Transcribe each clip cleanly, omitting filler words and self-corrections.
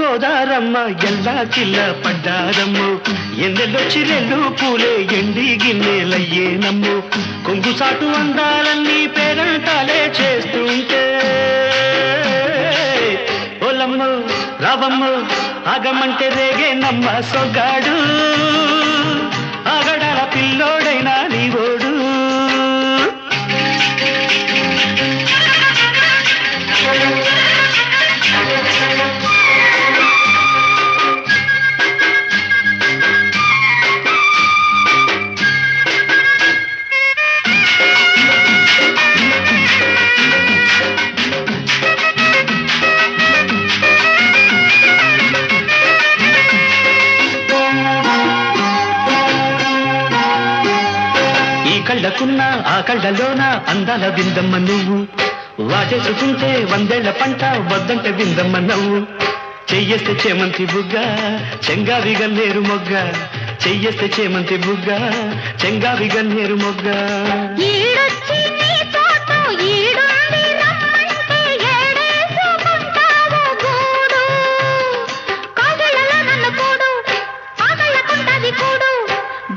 గోదారమ్మ ఎల్లా కిల్ల పడ్డారమ్ము ఎన్నెల్లొచ్చి రెల్లు పూలే ఎండి గిన్నెలయ్యేనమ్ము కొంగు సాటు అందాలన్నీ పేరంటాలే చేస్తుంటే ఓలమ్మ రావమ్మ ఆగమంటే రేగేనమ్మ సొగ్గాడు ఆగడాల పిల్లోడైనా నీవోడు కళ్ళకున్న ఆ కళ్ళలోన అందాల విందమ్మ నువ్వు వాటేసుకుంటే వందేళ్ల పంట వద్దంటే విందమ్మ నవ్వు చెయ్యేస్తే చేమంతి బుగ్గ చెంగావి గన్నేరు మొగ్గ చెయ్యేస్తే చేమంతి బుగ్గ చెంగావి గన్నేరు మొగ్గ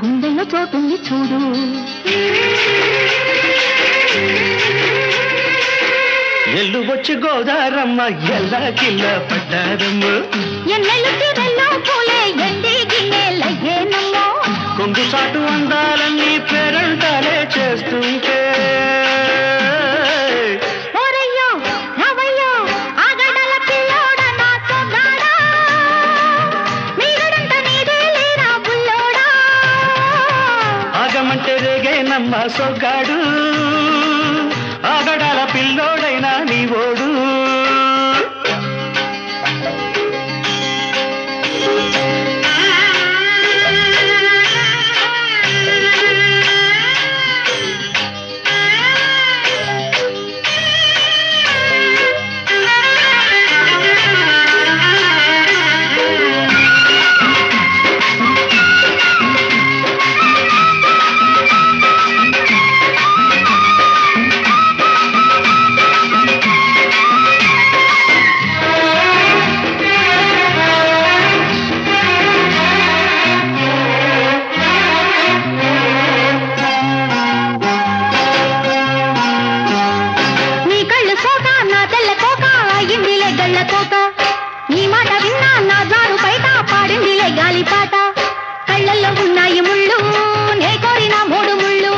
గుండెల్లో చోటుంది చూడు ఎల్లు వచ్చి గోదారమ్మ ఎల్లా కిల్ల పడ్డారమ్మ ఎన్నెల్లు తిరల్లో పూలే ఎండి గిన్నెలయ్యేనమ్మో కొంగు సాటు అందాలన్నీ పేరంటాలే చేస్తుంటే ఓరయ్యో రవయ్యో ఆగడాల పిల్లోడా నా సొగ్గాడా మీగడంత నీదే లేరా బుల్లోడా ఆగమంటే రేగేనమ్మ సొగ్గాడు ఆగడాల పిల్లోడైనా నీవోడు నీ మాట విన్నా నా జారు బయట పాడిందిలే గాలిపాట కళ్ళల్లో ఉన్నాయి ముళ్ళు నే కోరిన మూడు ముళ్ళు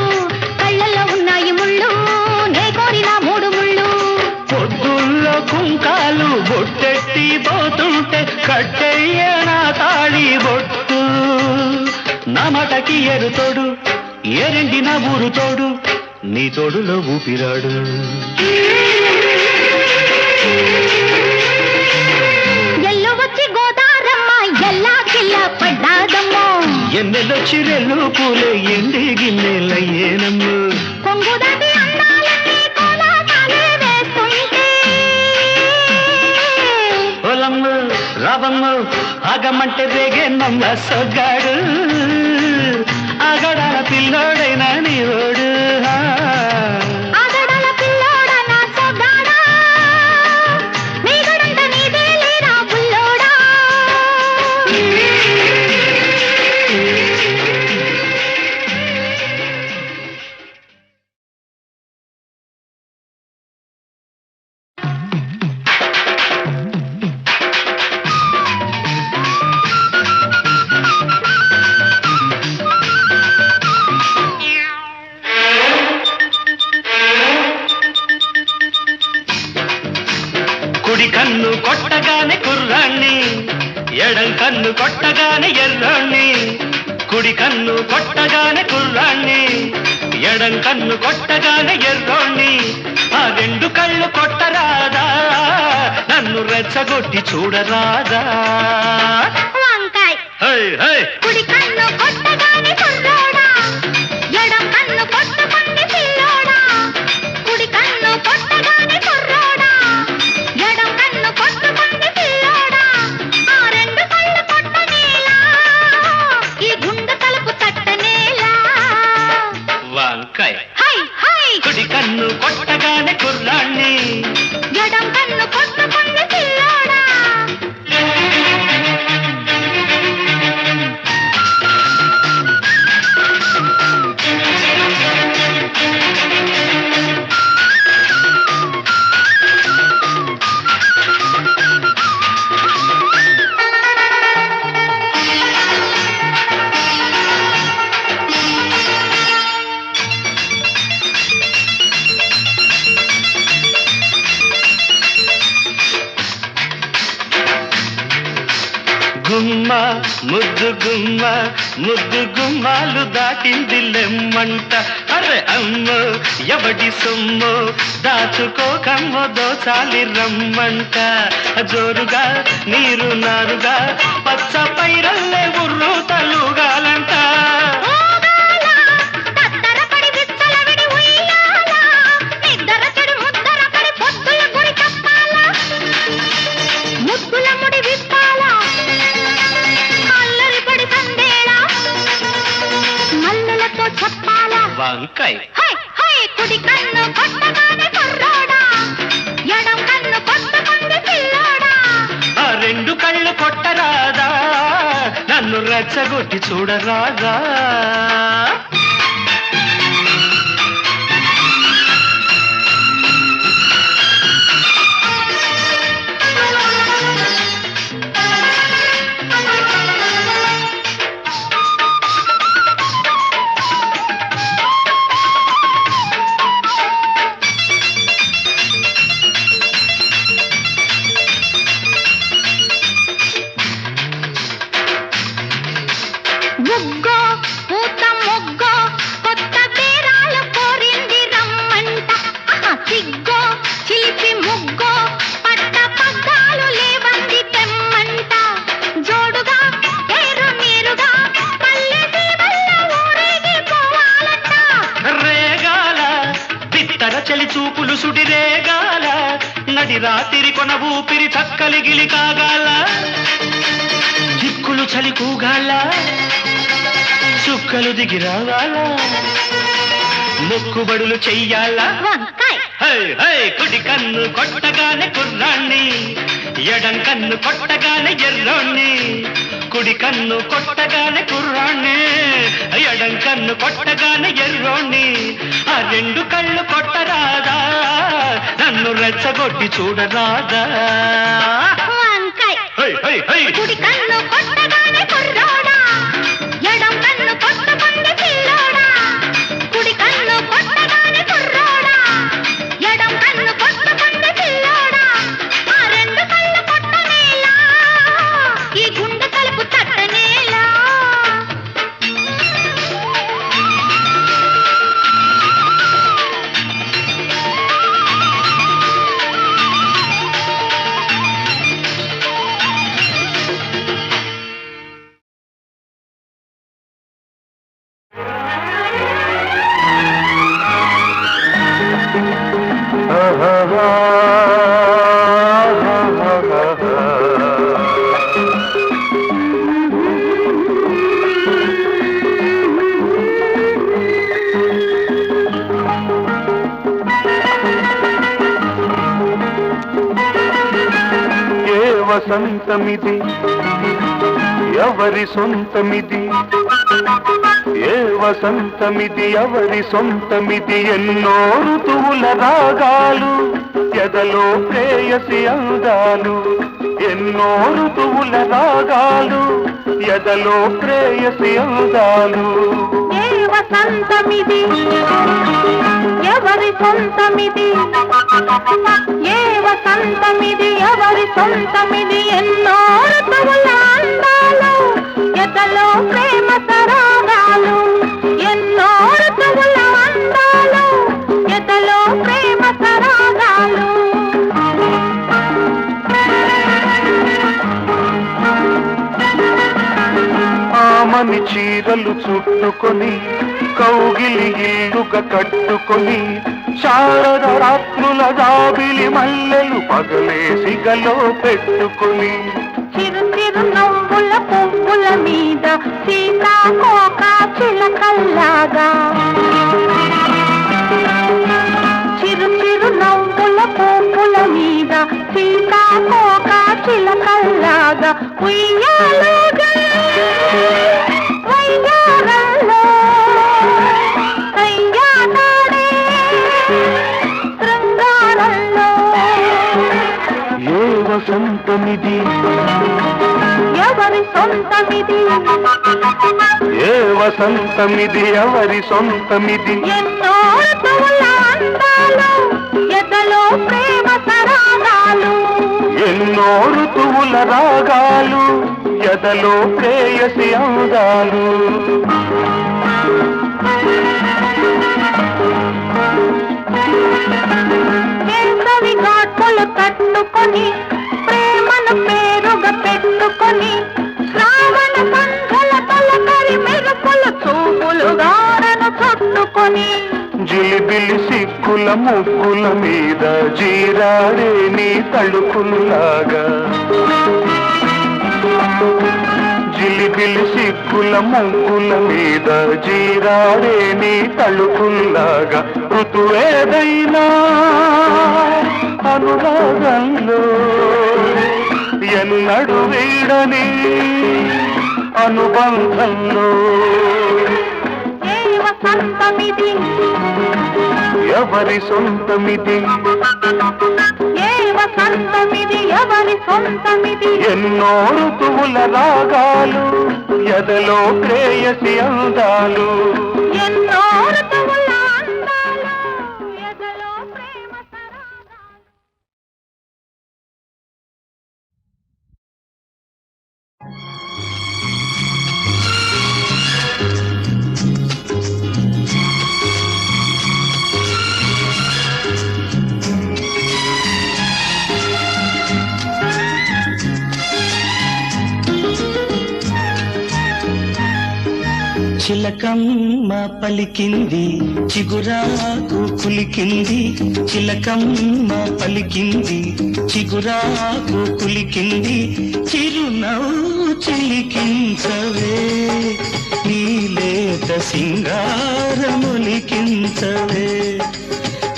కళ్ళల్లో ఉన్నాయి ముళ్ళు నే కోరిన మూడు ముళ్ళు పొద్దుల్లో కుంకాలు బొట్టెట్టి పోతుంటే కట్టెయ్య నా తాళి బొట్టు నా మాటకి ఎరుతోడు ఎరండి నా ఊరు తోడు నీ తోడులో ఊపిరాడు ఎన్నెల్లొచ్చి రెల్లు పూలే ఎండి గిన్నెలయ్యేనమ్మ కొంగుదాటి అందాలన్నీ కోలాటాలే వేస్తుంటే ఓలమ్మ రావమ్మ ఆగమంటే రేగేనమ్మ సొగ్గాడు ఆగడాల పిల్లోడైనా నీవోడు ఆగడాల పిల్లోడా నా సొగ్గాడా మీగడంత నీదే లేరా బుల్లోడా కుడి కన్ను కొట్టగానే కుర్రాణ్ణి ఎడం కన్ను కొట్టగానే ఎర్రాణ్ణి కుడి కన్ను కొట్టగానే కుర్రాణ్ణి ఎడం కన్ను కొట్టగానే ఎర్రోణ్ణి ఆ రెండు కళ్ళు కొట్టరాదా నన్ను రెచ్చగొట్టి చూడరాదా వంకాయ్ కుడి కన్ను కొట్టగానే కుర్రోడా ఎడం కన్ను కొట్టుకుంది పిల్లోడా కుడి కన్ను కొట్టగానే కుర్రోడా ఎడం కన్ను కొట్టుకుంది పిల్లోడా ఆ రెండు కళ్ళు కొట్టనేలా ఈ గుండె తలుపు తట్టనేలా వంకాయ కుడి కన్ను కొట్టగానే కుర్రాణ్ణి ఎడం కన్ను కొట్టుకుంది పిల్లోడా ముద్దు గుమ్మ ముద్దు గుమ్మాలు దాటింది లెమ్మంట అరే అమ్మ ఎవడి సొమ్ము దాచుకోకమ్మ దోచాలి రమ్మంట జోరుగా నీరు నారుగా పచ్చ పైరల్లే ఉర్రు తలుగాలంట వంకాయ కుడి కన్ను కొట్టగానే కుర్రోడా ఎడం కన్ను కొట్టకుంది పిల్లోడా ఆ రెండు కళ్ళు కొట్టరాదా నన్ను రెచ్చగొట్టి చూడరాదా ముగ్గో పూత ముగ్గో కొత్త బేరాలు కోరింది రమ్మంట సిగ్గో చిలిపి ముగ్గో పట్ట పగ్గాలు లేవంది తెమ్మంట జోడుగా ఏరు నీరుగా పల్లె దీవల్ల ఊరేగి పోవాలంట రేగాల పిత్తర చలి చూపులు సుడి రేగాల నడి రాత్రి కొన ఊపిరి చక్కలిగిలి కాగాల దిక్కులు చలి కూగాల చుక్కలు దిగి రావాలా మొక్కుబడులు చెయ్యాలా హై హై కుడి కన్ను కొట్టగానే కుర్రాన్ని ఎడం కన్ను కొట్టగానే ఎర్రోణ్ణి కుడి కన్ను కొట్టగానే కుర్రాన్ని ఎడం కన్ను కొట్టగానే ఎర్రోణ్ణి ఆ రెండు కళ్ళు కొట్టరాదా నన్ను రెచ్చగొట్టి చూడరాదా కుడి కన్ను కొట్టగానే కుర్రోడా ఎడం కన్ను కొట్టకుంది పిల్లోడా కుడి కన్ను కొట్టగానే కుర్రోడా ఎడం కన్ను కొట్టకుంది పిల్లోడా ఆ రెండు కళ్ళు కొట్టనేలా ఈ గుండె తలుపు తట్టనేలా వసంతమిది ఎవరి సొంతమిది ఏ వసంతమిది ఎవరి సొంతమిది ఎన్నో ఋతువుల రాగాలు ఎదలో ప్రేయసి అందాలు ఎన్నో ఋతువుల రాగాలు ఎదలో ప్రేయసి అందాలు ఏ వసంతమిది ఎవరి సొంతమిది ఏ వసంతమిది ఎవరి సొంతమిది ఎన్నో ఋతువుల అందాలు ఎదలో ప్రేమ సరాగాలు ఎన్నో ఋతువుల అందాలు ఎదలో ప్రేమ సరాగాలు ఆమని చీరలు చుట్టుకొని కౌగిలి ఇల్లుగా కట్టుకొని శారద రాత్రుల జాబిలి మల్లెలు పగలేసి గలో పెట్టుకొని చిరు చిరు నవ్వుల పువ్వుల మీద సీతాకోక చిలకల్లాగా చిరు చిరు నవ్వుల పువ్వుల మీద సీతాకోక చిలకల్లాగా ఉయ్యాలుగా వయ్యారంలో కయ్యాడే శృంగారంలో ఏ వసంతమిది ఎవరి సొంతమిది ఏ వసంతమిది ఎవరి సొంతమిది ఎన్నో ఋతువుల అందాలు ఎదలో ప్రేమ సరాగాలు ఎన్నో ఋతువుల రాగాలు ఎదలో ప్రేయసి అందాలు. వేసవి ఘాటులు తట్టుకొని ప్రేమను పేరుగా పెట్టుకొని శ్రావణ సంఘల తలకరి మెరుపులు చూపులు గారను చుట్టుకొని జిలిబిలి సిక్కుల ముగ్గుల మీద జీరాడే నీ తళుకుల్లాగా. జిలిబిలి సిక్కుల ముగ్గుల మీద జీరాడే నీ తళుకుల్లాగా. ఋతువేదైనా అనురాగంలో ఎన్నడు వీడని అనుబంధంలో ఏ వసంతమిది ఎవరి సొంతమిది, ఏ వసంతమిది ఎవరి సొంతమిది. ఎన్నో ఋతువుల రాగాలు ఎదలో ప్రేయసి అందాలు. ఎన్నో ఋతువుల అందాలు ఎదలో ప్రేమ తరాగాలు. చిలకమ్మ పలికింది చిగురాకు కులికింది, చిలకమ్మ పలికింది చిగురాకు కులికింది, చిరునవ్వు చిలికించవే నీలేత సింగారములికించవే,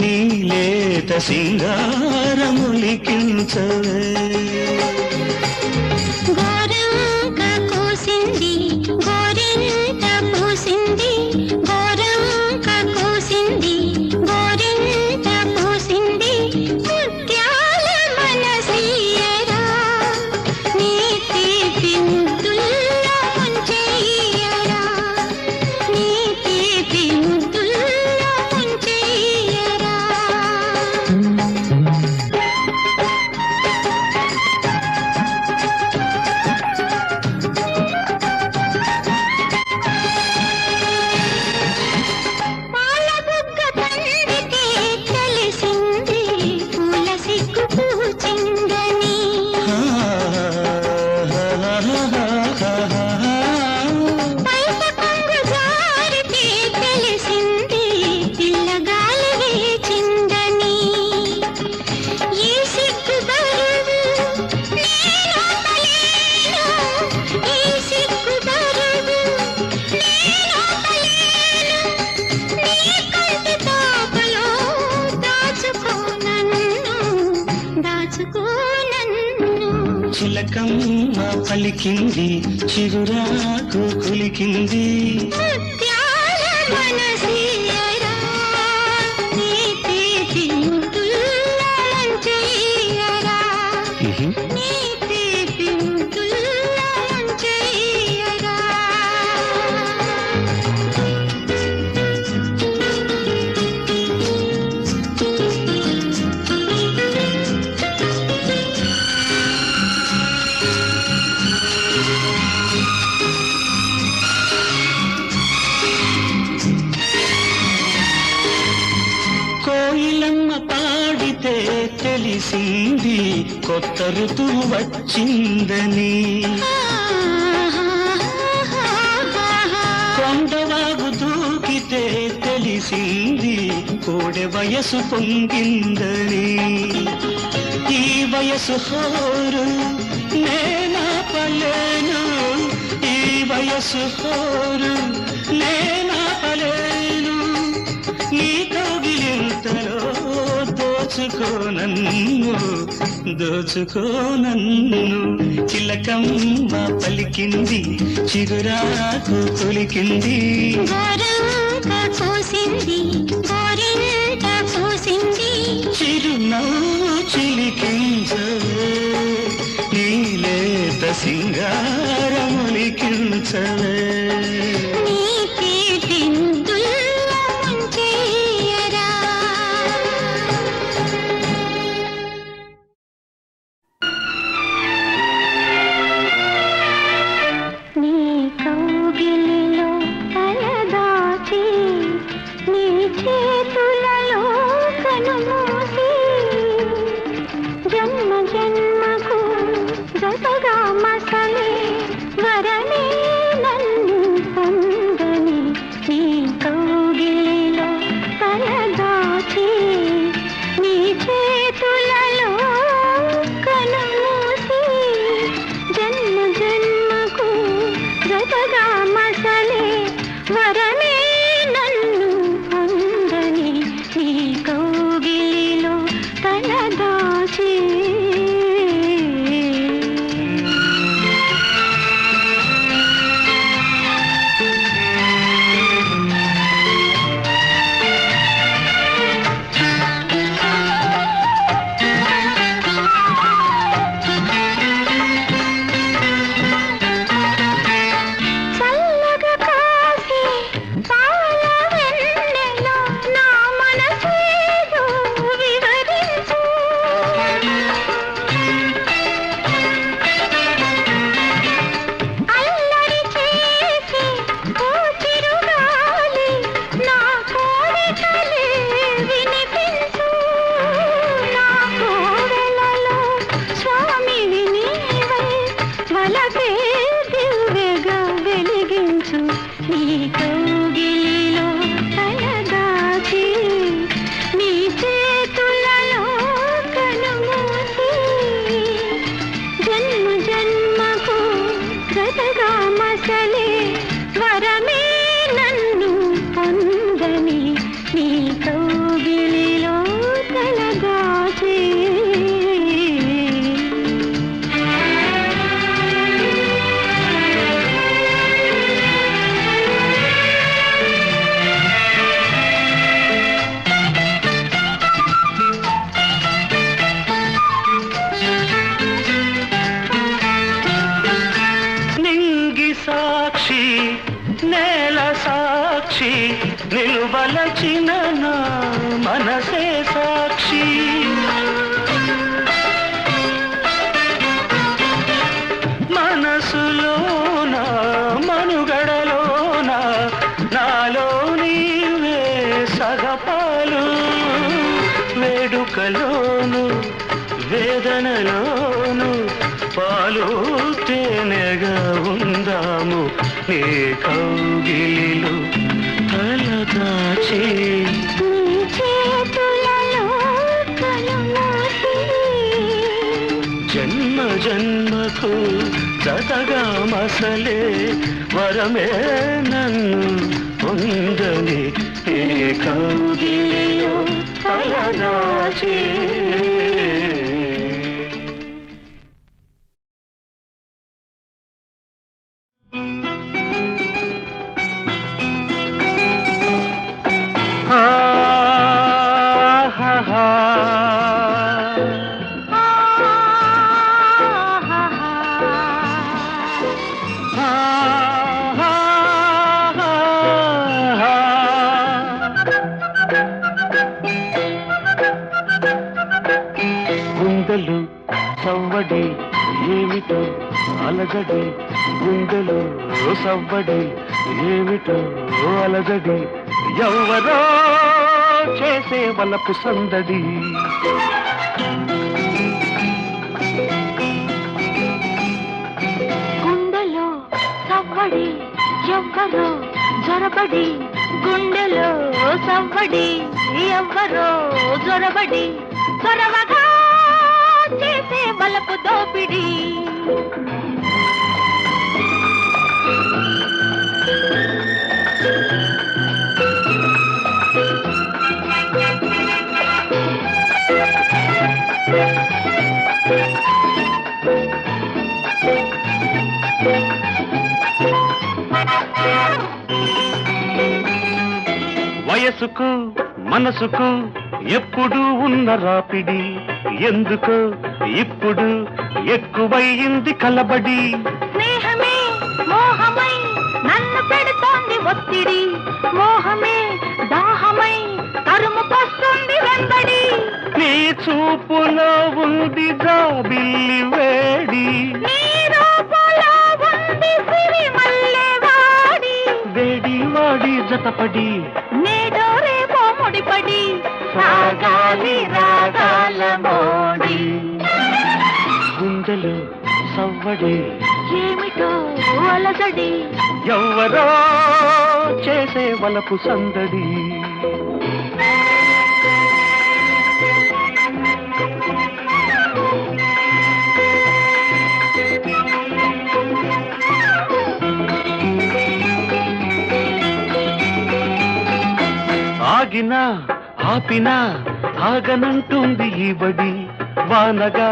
నీలేత సింగారములికించవే. గోరంక కోసింది గోరింట పూసింది, గోరంక కోసింది గోరింట పూసింది, ముత్యాల మనసీయరా నీ తీపి ముద్దుల్లో ముంచెయ్యరా, నీ తీపి ముద్దుల్లో ముంచెయ్యరా. పాలబుగ్గ తండ్రికి తెలిసింది పూల సిగ్గు పూచిందని, పైట కొంగు జారితే తెలిసింది పిల్లగాలి వేచిందని. ఈ సిగ్గు బరువు నేనోపలేను, ఈ సిగ్గు బరువు నేనోపలేను, నీ కంటి తాపలో దాచుకో నన్ను, దాచుకో నన్ను. చిలకమ్మ పలికింది చిగురాకు కులికింది, ముత్యాల మనసీయరా నీ తీపి ముద్దుల్లో ముంచెయ్యరా, నీ తీపి ముద్దుల్లో ముంచెయ్యరా. కోయిలమ్మ పాడితే తెలిసింది కొత్త ఋతువు వచ్చిందని, కొండవాగు దూకితే తెలిసింది కోడె వయసు పొంగిందని, ఈ వయసు హోరు నేనాపలేను, ఈ వయసు హోరు నేనాపలేను, నీ కౌగిలింతలో దోచుకో నన్ను, దోచుకో నన్ను. చిలకమ్మ పలికింది చిగురాకు కొలికింది, గోరంక కోసింది గోరింట పూసింది, చిరునవ్వు చిలికించవే నీలేత సింగారములికించవే. నీ తీపి ముద్దుల్లో ముంచెయ్యరా. వలచిన నా మనసే సాక్షి మనసులోన మనుగడలోన నాలో నీవే సగపాలు వేడుకలోను వేదనలోను పాలు తేనెగా ఉందాము నీ కౌగిలిలో తలదాచి జన్మ జన్మకు జతగా మసలే వరమే నన్ను పొందని ఏ కౌగిలిలో తలదాచి గుండెలు సవ్వడి ఏమిటో అలజడి గుండెలు సవ్వడి ఏమిటో అలజడి ఎవ్వరో చేసే వలపు సందడి గుండెలో సవ్వడి ఎవ్వరో జొరబడి గుండెలో సవ్వడి ఎవ్వరో జొరబడి చొరవగా చేసే వలపు దోపిడి వయసుకు మనసుకు ఎప్పుడు ఉన్న రాపిడి ఎందుకు ఇప్పుడు ఎక్కువయింది కలబడి స్నేహమే మోహమై నన్ను పెడుతోంది ఒత్తిడి మోహమే దాహమై తరుముకొస్తుంది వెంబడి నీ చూపులో ఉంది జాబిల్లి వేడి నీ రూపులో ఉంది సిరిమల్లె వాడి వేడి వాడి జతపడి నేడో రేపో ముడిపడి సాగాలి రాగాల మోడి గుండెలు సవ్వడి ఏమిటో అలజడి ఎవ్వరో చేసే వలపు సందడి ఆగినా ఆపినా ఆగనంటుంది ఈ బడి వానగా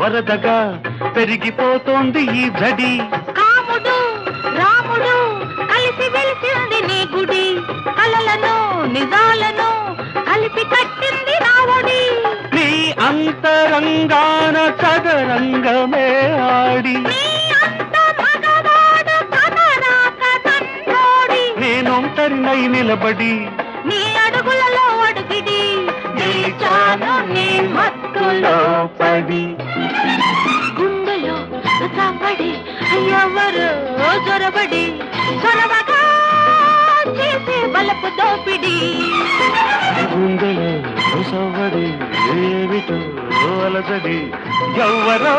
వరదగా పెరిగిపోతోంది ఈ జడి కాముడు రాముడు కలిసి వెలిసింది నీ గుడి కలలను నిజాలను కలిపి కట్టింది రావుడి నీ అంతరంగాన చదరంగమే ఆడి నీ అంత మగవాడు కదరాక తన్నోడి నేనొంటరినై నిలబడి నీ అడుగులలో అడుగిడి నిలిచాను నీ మత్తులో పడి గుండెలో సవ్వడి ఎవరు జొరబడి చొరవగా చేసే బలపు దోపిడి గుండెలు సవ్వడి ఏమిటో అలజడి ఎవ్వరో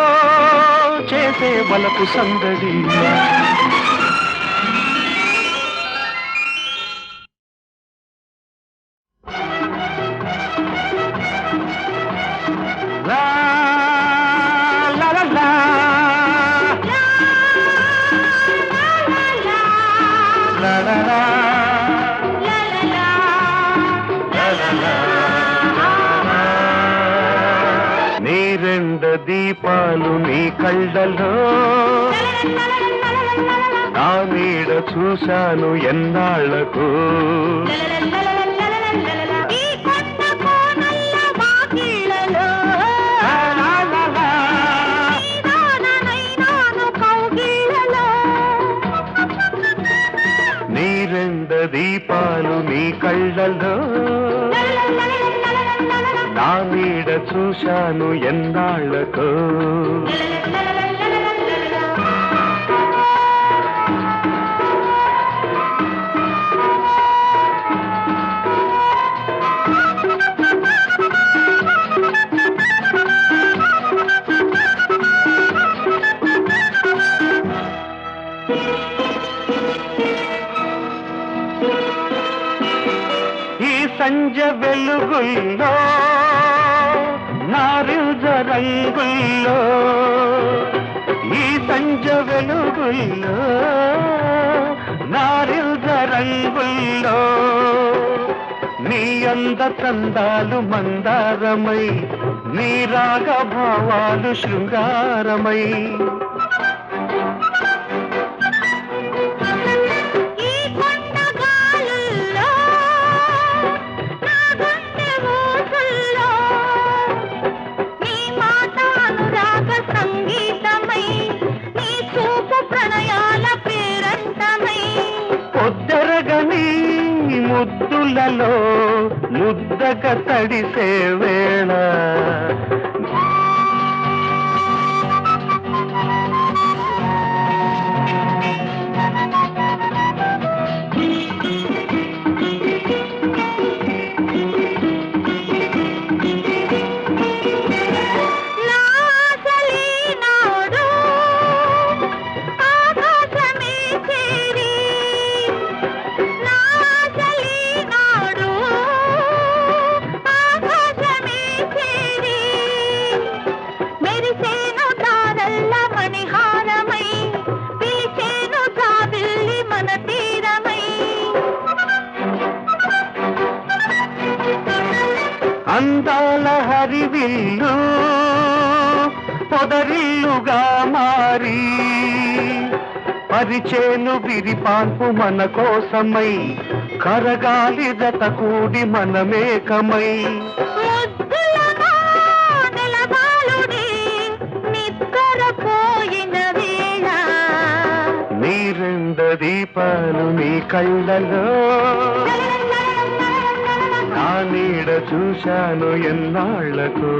చేసే వలపు సందడి లా లా లా లా లా లా లా నీ రెండు దీపాలు నీ కళ్ళలో నా నీడ చూశాను ఎన్నాళ్లకు ఈ కొండ కోనల్ల వాకిళ్ళలో నీదాననైనాను కౌగిళ్ళలో నీ రెండు దీపాలు నీ కళ్ళలో నా నీడ చూశాను ఎన్నాళ్ళకో. ఈ సంజ వెలుగుల్లో నారింజ రంగుల్లో, ఈ సంజ వెలుగుల్లో నారింజ రంగుల్లో, నీ అంద చందాలు మందారమై, నీ రాగ భావాలు శృంగారమై, పొద్దరగని ముద్దులలో ముద్దక తడిసే వేళ, అందాల హరివిల్లు పొదరిల్లుగా మారి, పరిచేను విరిపాన్పు మన కోసమై, కరగాలి జత కూడి మనమేకమై, నీ రెండు దీపాలు నీ కళ్ళలో, నా నీడ చూశాను ఎన్నాళ్ళకు.